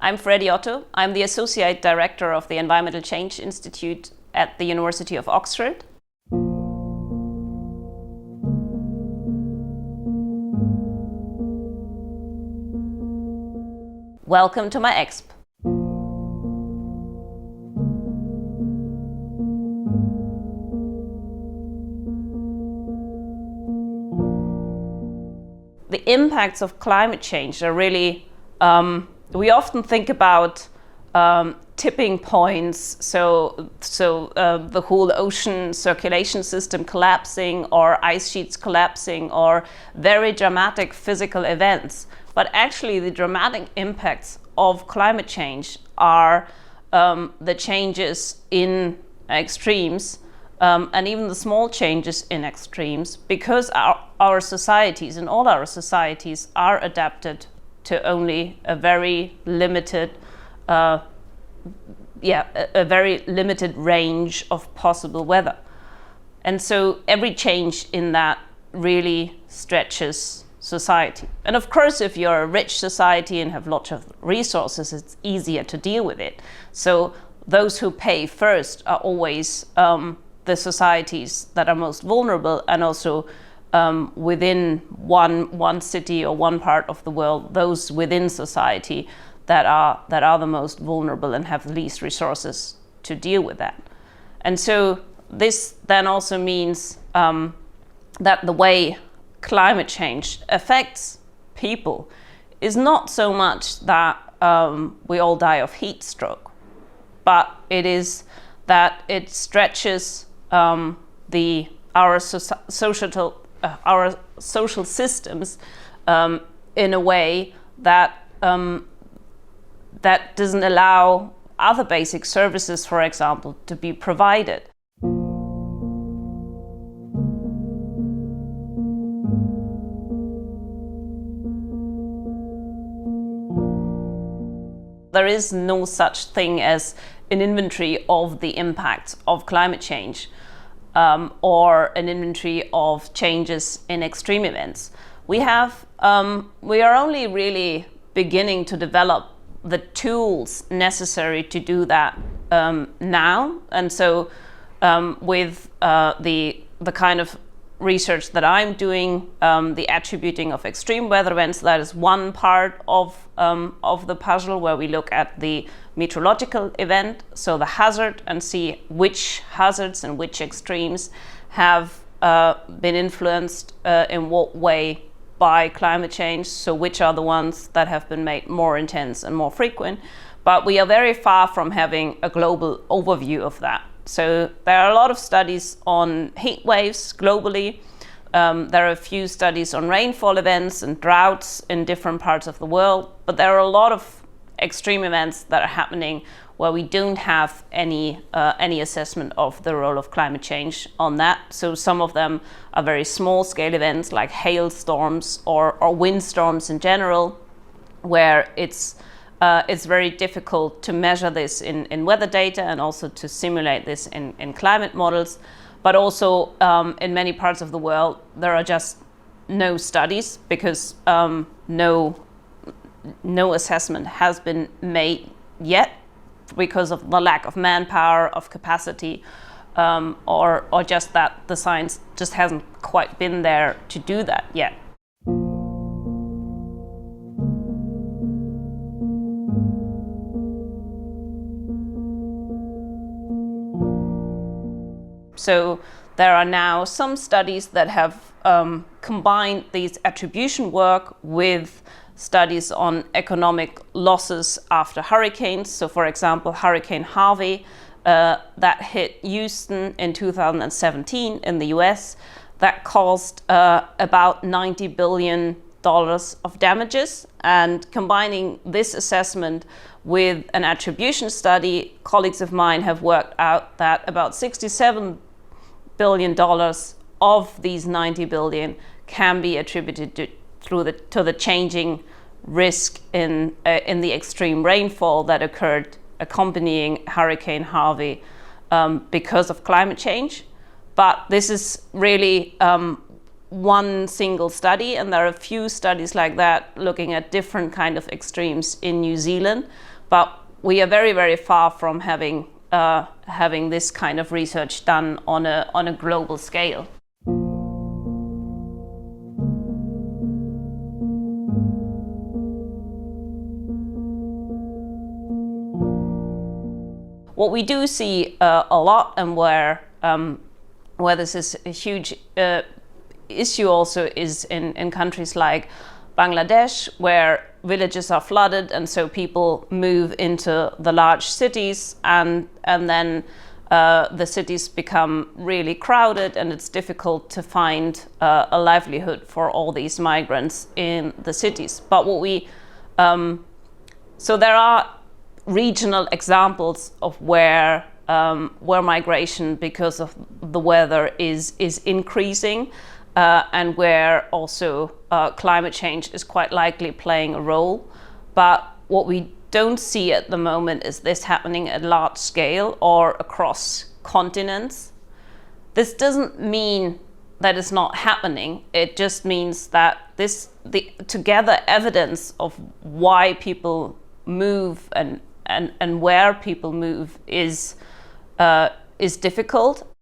I'm Friederike Otto. I'm the Associate Director of the Environmental Change Institute at the University of Oxford. Welcome to my exp. The impacts of climate change are really, we often think about tipping points, so the whole ocean circulation system collapsing, or ice sheets collapsing, or very dramatic physical events. But actually the dramatic impacts of climate change are the changes in extremes, and even the small changes in extremes, because our societies and all our societies are adapted to only a very limited, a very limited range of possible weather. And so every change in that really stretches society. And of course, if you're a rich society and have lots of resources, it's easier to deal with it. So those who pay first are always the societies that are most vulnerable, and also within one city or one part of the world, those within society that are the most vulnerable and have the least resources to deal with that. And so this then also means that the way climate change affects people is not so much that we all die of heat stroke, but it is that it stretches our social systems in a way that that doesn't allow other basic services, for example, to be provided. There is no such thing as an inventory of the impacts of climate change or an inventory of changes in extreme events. We are only really beginning to develop the tools necessary to do that now. And so with the kind of research that I'm doing, the attributing of extreme weather events, that is one part of the puzzle, where we look at the meteorological event, so the hazard, and see which hazards and which extremes have been influenced in what way by climate change, so which are the ones that have been made more intense and more frequent. But we are very far from having a global overview of that. So there are a lot of studies on heat waves globally. There are a few studies on rainfall events and droughts in different parts of the world, but there are a lot of extreme events that are happening where we don't have any assessment of the role of climate change on that. So some of them are very small scale events like hailstorms or windstorms in general, where it's very difficult to measure this in weather data and also to simulate this in climate models. But also in many parts of the world, there are just no studies, because no assessment has been made yet, because of the lack of manpower, of capacity, or just that the science just hasn't quite been there to do that yet. So there are now some studies that have combined these attribution work with studies on economic losses after hurricanes. So for example, Hurricane Harvey that hit Houston in 2017 in the US, that caused about $90 billion of damages. And combining this assessment with an attribution study, colleagues of mine have worked out that about $67 billion of these 90 billion can be attributed to the changing risk in the extreme rainfall that occurred accompanying Hurricane Harvey because of climate change. But this is really one single study, and there are a few studies like that looking at different kind of extremes in New Zealand, but we are very, very far from having this kind of research done on a global scale. What we do see a lot, and where this is a huge issue also, is in countries like Bangladesh, where villages are flooded, and so people move into the large cities, and then the cities become really crowded, and it's difficult to find a livelihood for all these migrants in the cities. But so there are regional examples of where migration because of the weather is increasing, and where also climate change is quite likely playing a role. But what we don't see at the moment is this happening at large scale or across continents. This doesn't mean that it's not happening. It just means that the together evidence of why people move and where people move is difficult,